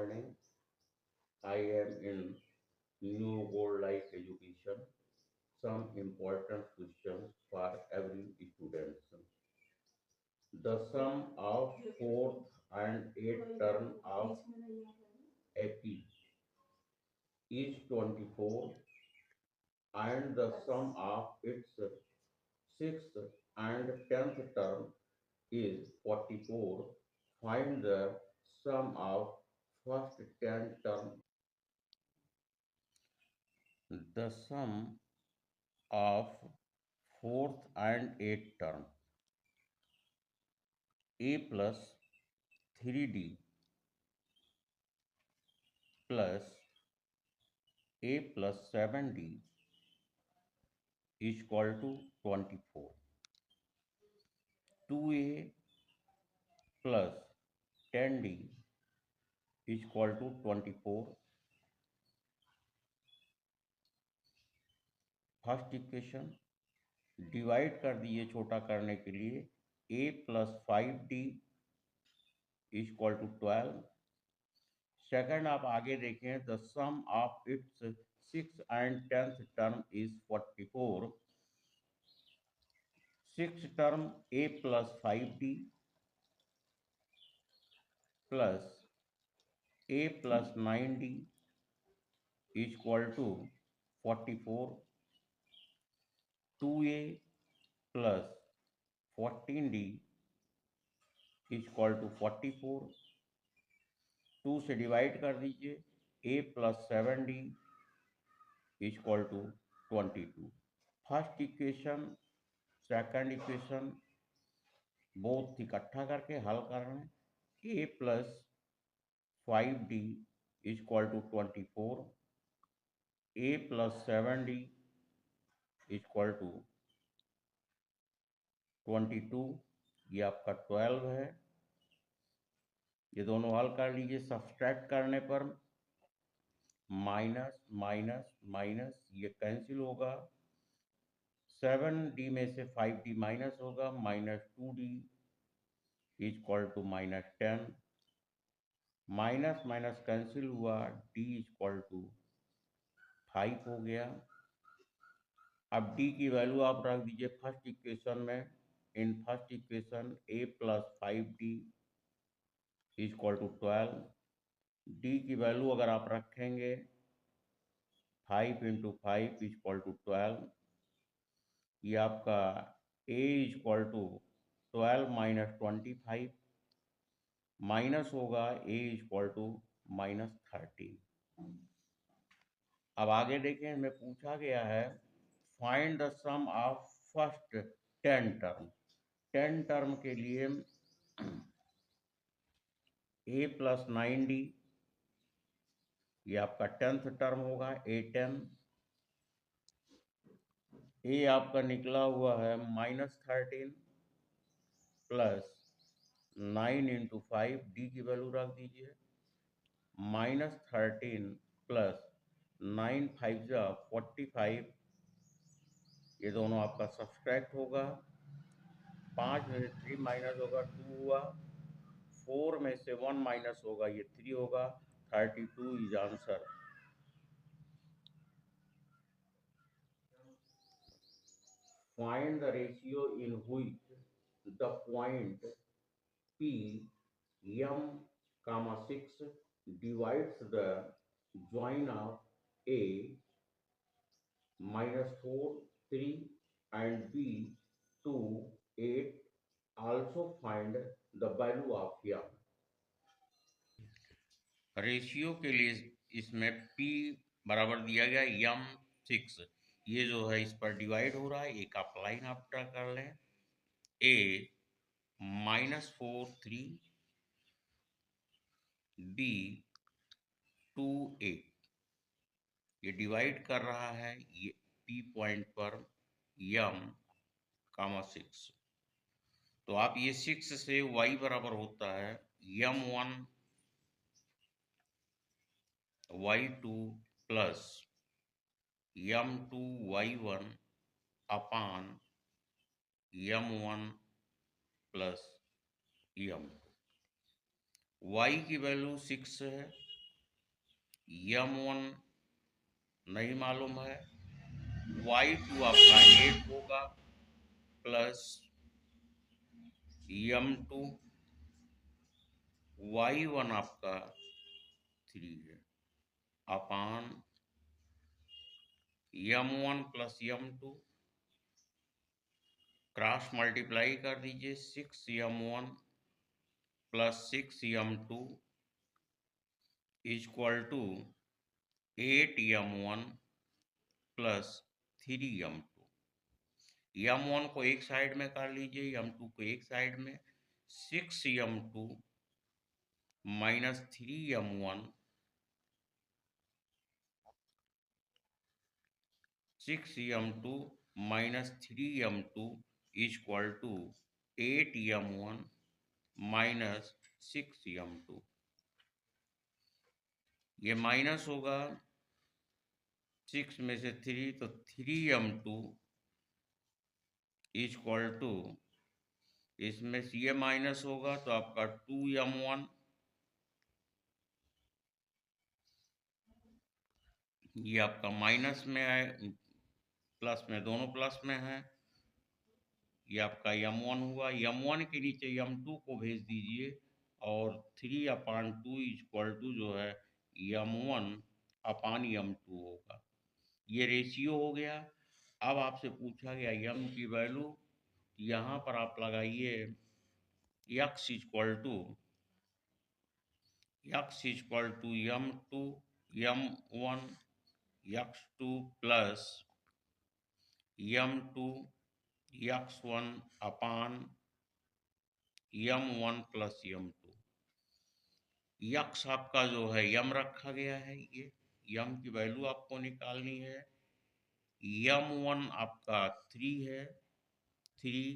morning. I am in New Gold Life Education. Some important questions for every student. The sum of fourth and eighth term of AP is 24 and the sum of its sixth and tenth term is 44. Find the sum of first 10 term. The sum of fourth and eighth term a plus 3d plus a plus 7d is equal to 24. 2a plus 10d is equal to 24. First equation divide कर दिए छोटा करने के लिए a plus 5d is equal to 12. Second आप आगे देखें the sum of its six and tenth term is 44. Six term a plus 5d plus a plus 9d is equal to 44. 2a plus 14d is equal to 44. 2 से divide कर दीजिए a plus 7d is equal to 22. First equation second equation both इकट्ठा करके हल कर रहे हैं a plus 5d is equal to 24. a plus 7d is equal to 22. ये आपका 12 है. ये दोनों हल कर लीजिए. सब्सट्रैक्ट करने पर माइनस माइनस माइनस ये कैंसिल होगा. 7d में से 5d माइनस होगा. -2d is equal to -10. Minus minus cancel हुआ. d इज इक्वल टू 5 हो गया. अब d की वैल्यू आप रख दीजिए फर्स्ट इक्वेशन में. In first equation a plus 5d is equal to 12. d की वैल्यू अगर आप रखेंगे 5 × 5 इज इक्वल टू 12. ये आपका a is equal to 12 minus 25 minus होगा a इज इक्वल टू -13. अब आगे देखें हमें पूछा गया है find the sum of first 10 term. 10 term के लिए a plus 9d ये आपका 10th टर्म होगा. a10 a आपका निकला हुआ है -13 प्लस 9 × 5 d की वैल्यू रख दीजिए. -13 प्लस 9 5 जा 45. ये दोनों आपका सब्सट्रैक्ट होगा. 5 में से 3 माइनस होगा 2 हुआ. 4 में से 1 माइनस होगा ये 3 होगा. 32 is answer. Find the ratio in which the point P m, 6 divides the join of A -4 3 and B 2 8. Also find the value of m. Ratio के लिए इसमें P बराबर दिया गया m 6. ये जो है इस पर डिवाइड हो रहा है. एक आप लाइन आप ड्रा कर लें. A -4 3 B 2 8. ये डिवाइड कर रहा है ये P पॉइंट पर m, 6. तो आप ये 6 से y बराबर होता है m1 y2 plus m2 y1 अपान m1 प्लस m2. y की वैल्यू 6 है. m1 नहीं मालूम है, y2 आपका 8 होगा प्लस m2, y1 आपका 3 है अपान m1 plus m2, cross multiply कर दीजिए, 6m1 plus 6m2 equal to 8m1 plus 3m2। m1 को एक साइड में कर लीजिए, m2 को एक साइड में, 6m2 minus 3m1, 6m2 minus 3m2 equal to 8m1 minus 6m2। ये माइनस होगा 6 में से 3, तो 3m2 इक्वल टू, इसमें से ये माइनस होगा तो आपका 2m1, ये आपका माइनस में है, प्लस में, दोनों प्लस में है, ये आपका m1 हुआ। m1 के नीचे m2 को भेज दीजिए और 3/2 इक्वल टू जो है m1 अपान m2 होगा। ये रेशियो हो गया। अब आपसे पूछा गया m की वैल्यू, यहाँ पर आप लगाइए x equal to m2 m1 x2 plus m2 x1 upon m1 plus m2। x आपका जो है m रखा गया है, ये m की वैल्यू आपको निकालनी है। m1 आपका 3 है, 3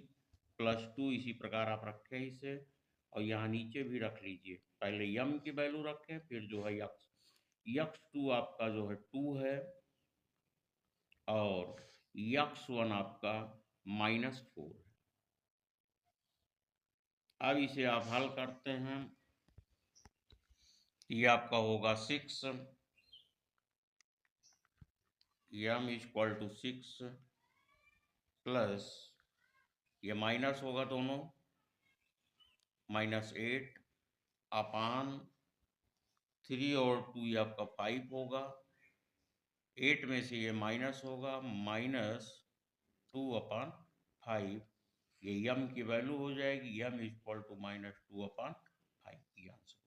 प्लस 2 इसी प्रकार आप रखें इसे, और यहाँ नीचे भी रख लीजिए। पहले m की वैल्यू रखें, फिर जो है x2 आपका जो है 2 है, और x1 आपका -4 है। अब इसे आप हल करते हैं, ये आपका होगा 6, m इक्वल टू 6 प्लस, ये माइनस होगा दोनों, -8 अपान 3 और 2 ये आपका 5 होगा, 8 में से ये माइनस होगा, -2/5, ये m की वैल्यू हो जाएगी, m इक्वल टू -2/5, ये answer.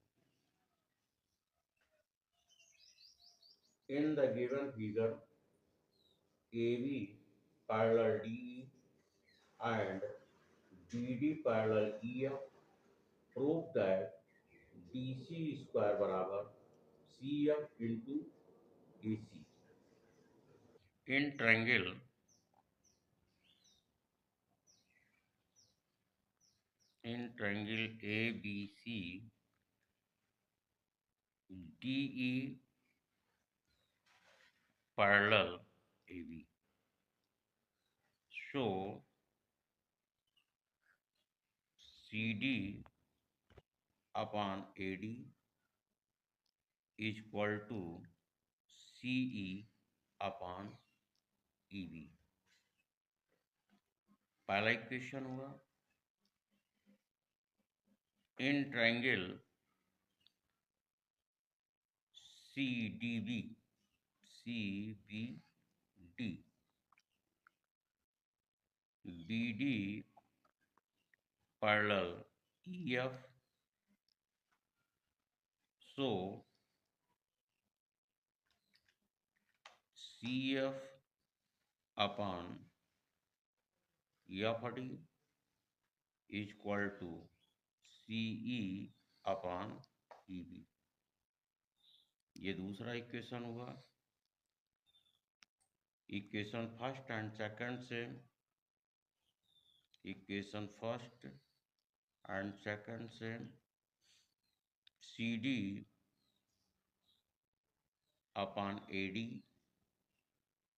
In the given figure, AB parallel DE and BD parallel EF, prove that DC square बराबर CF into AC। In triangle ABC, DE parallel AB, so CD upon AD is equal to CE upon EB। पहला equation हुआ। In triangle CDB, CBD, BD parallel EF, so CF upon FD is equal to CE upon EB। ये दूसरा equation हुआ। Equation first and second से, equation first and second से CD upon AD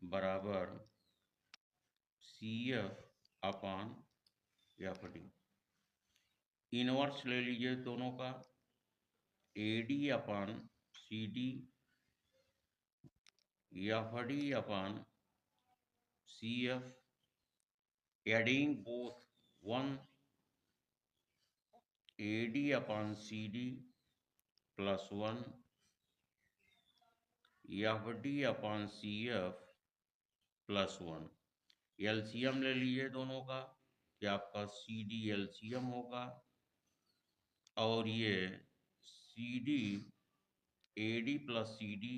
बराबर CF upon FD। Inverse ले लीजिए दोनों का, AD upon CD F D upon CF, adding both 1 AD upon CD plus 1 FD upon CF plus 1। LCM ले लीजिए दोनों का, कि आपका CD एलसीएम होगा, और ये CD AD प्लस CD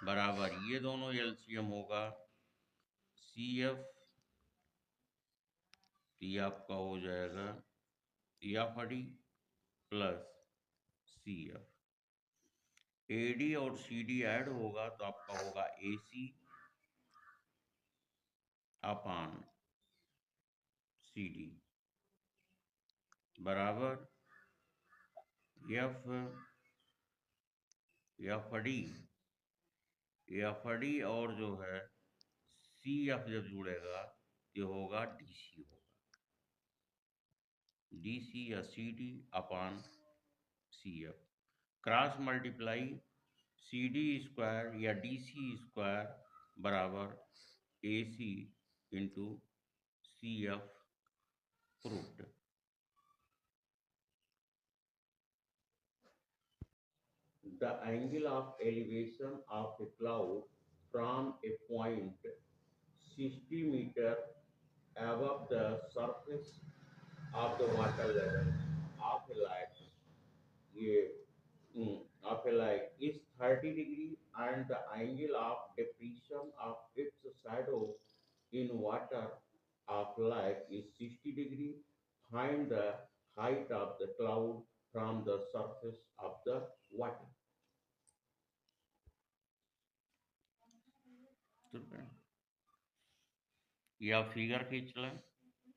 बराबर ये दोनों एलसीएम होगा CF, ये आपका हो जाएगा FD प्लस CF। AD और CD ऐड होगा तो आपका होगा AC अपान CD बराबर FD और जो है CF जब जुड़ेगा ये होगा DC या CD अपान CF। Cross multiply CD square या DC स्क्वायर बराबर AC into CF proved. The angle of elevation of a cloud from a point 60 meter above the surface of the water level of a lake, ये of a lake is 30 degree, and the angle of depression of its shadow in water of lake is 60 degree. Find the height of the cloud from the surface of the water. या figure खींच लें,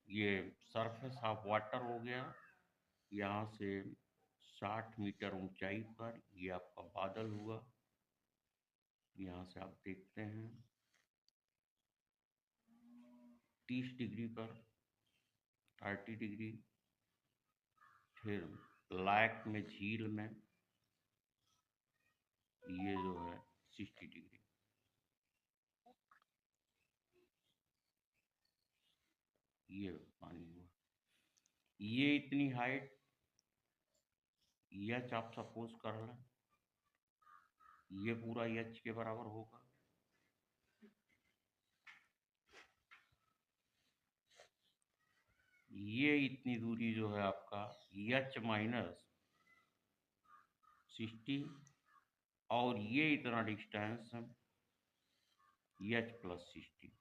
ये surface of water हो गया, यहाँ से 60 metre ऊंचाई पर ये आपका बादल हुआ, यहाँ से आप देखते हैं 30 डिग्री पर 30 डिग्री, फिर लैक में झील में ये जो है 60 डिग्री, ये पानी हुआ, ये इतनी हाइट एच आप सपोज कर लें, ये पूरा एच के बराबर होगा। ये इतनी दूरी जो है आपका एच माइनस 60, और ये इतना डिस्टेंस एच प्लस 60।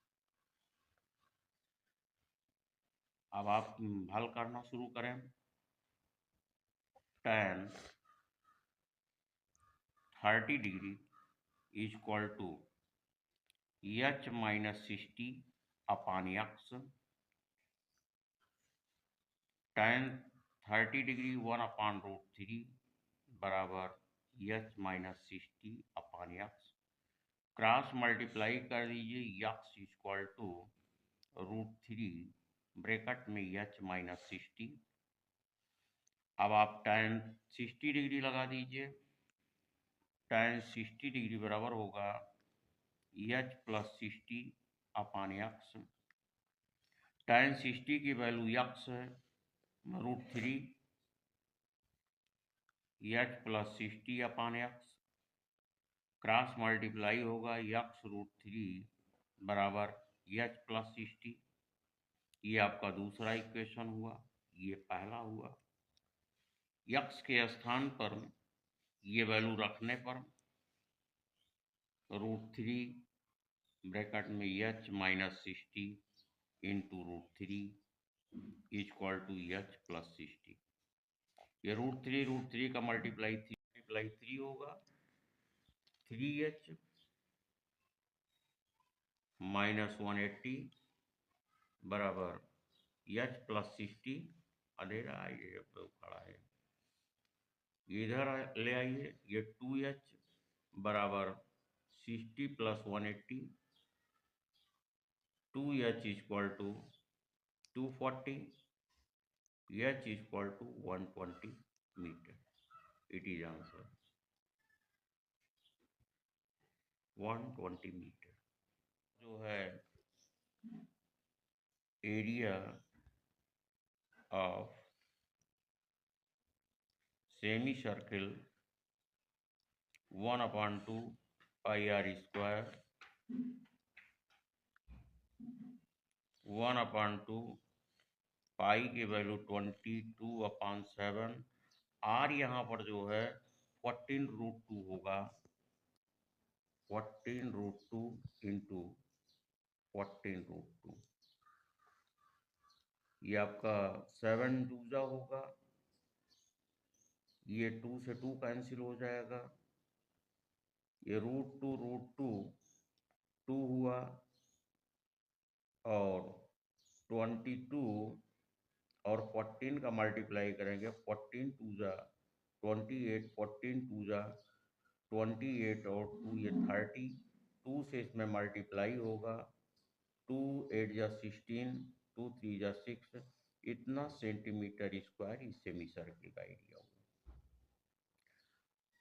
अब आप हल करना शुरू करें। tan 30 degree is equal to H minus 60 upon X. tan 30 degree 1 upon √3 बराबर H minus 60 upon X. Cross multiply कर दीजिए, एक्स इक्वल टू √3 ब्रैकेट में एच माइनस 60। अब आप tan 60 डिग्री लगा दीजिए, tan 60 डिग्री बराबर होगा H plus 60 upon X. tan 60 की वैल्यू एक्स है, √3 H plus 60 upon X. Cross multiply होगा, एक्स √3 बराबर एच प्लस 60। ये आपका दूसरा इक्वेशन हुआ, ये पहला हुआ। एक्स के स्थान पर ये वैल्यू रखने पर √3 ब्रैकेट में H minus 60 into √3 equal to H plus 60। ये √3 का मल्टीप्लाई 3 होगा, 3h माइनस 180 बराबर एच प्लस 60। अंधेरा आइए खड़ा है, इधर ले आइए, ये 2h बराबर 60 plus 180, 2h equal to 240, h equal to 120 metre. It is answer. 120 metre. जो है area of semi circle 1/2 pi R square 1/2 pi की वैल्यू 22/7। आर यहाँ पर जो है 14√2 होगा, 14√2 इंटू 14√2। ये आपका 7 दूजा होगा, ये 2 से 2 कैंसिल हो जाएगा, ये √2 2 हुआ, और 22 और 14 का मल्टीप्लाई करेंगे, 14 2 28, 14 2 28 और 2 ये 30, 2 से इसमें मल्टीप्लाई होगा, 2 8 जा 16, 2 3 जा 6, इतना सेंटीमीटर स्क्वायर इस सेमी सर्किल का एरिया होगा।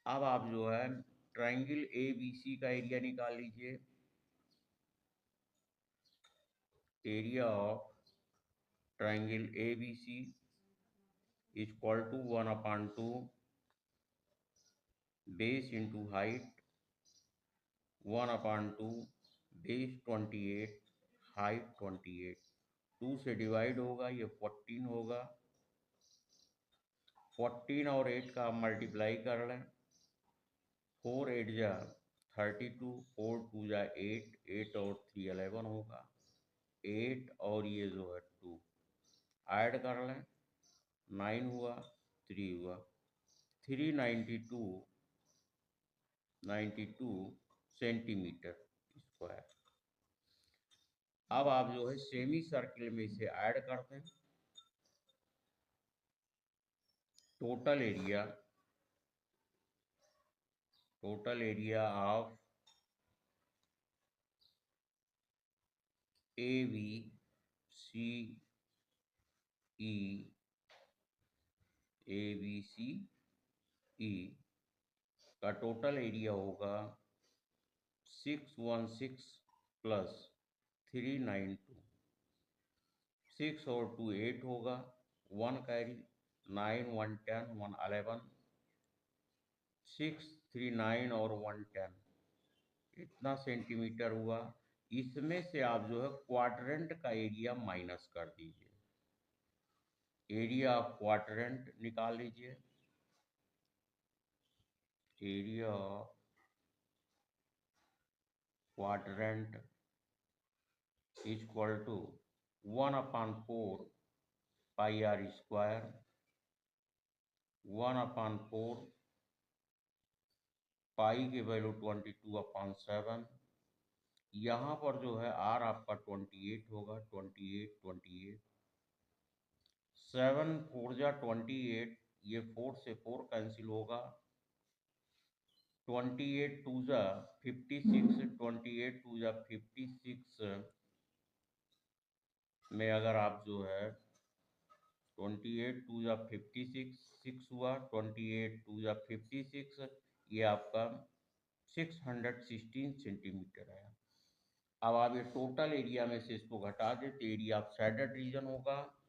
अब आप जो है ट्राइंगल ए बी सी का एरिया निकाल लीजिए। Area of triangle A B C equal to 1/2 base into height 1/2 base 28 height 28, 2 से डिवाइड होगा, ये 14 होगा, 14 और 8 का मल्टीप्लाई कर लें, 4 8 जा 32, 4 2 जा 8, 8 और 3 11 होगा, 8 और ये जो है 2 ऐड कर लें, 9 हुआ, 3 हुआ, 392 सेंटीमीटर स्क्वायर। अब आप जो है सेमी सर्किल में इसे ऐड करते हैं, total area of A B C E का टोटल एरिया होगा 616 प्लस 392, 6 और 2 8 होगा, 1 कैरी, 9 1 10 1 11, 6 3 9 और 1 10, इतना सेंटीमीटर हुआ। इसमें से आप जो है क्वाड्रेंट का एरिया माइनस कर दीजिए, एरिया ऑफ क्वाड्रेंट निकाल लीजिए। Area of quadrant equal to 1/4 pi R square 1/4 pi की वैल्यू 22/7। यहाँ पर जो है आर आपका 28 होगा, 28 28, 7 4 जा 28, ये 4 से 4 कैंसिल होगा, 28 2 जा 56, 28 2 जा 56 में अगर आप जो है 28 2 जा 56, 6 हुआ, 28 2 जा 56, ये आपका 616 सेंटीमीटर है। अब आप ये टोटल एरिया में से इसको घटा दें तो एरिया ऑफ शेडेड रीजन होगा,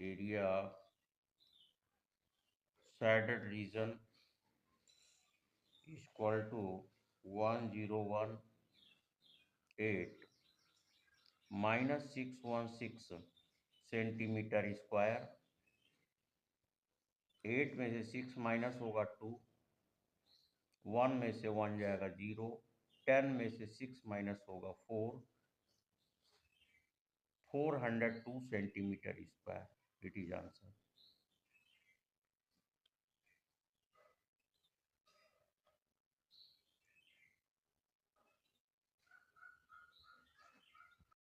area shaded region equal to 1018 minus 616 centimetre square. 8 में से 6 माइनस होगा 2, 1 में से 1 जाएगा 0, 10 में से 6 माइनस होगा 4, 402 centimetre square. It is answer.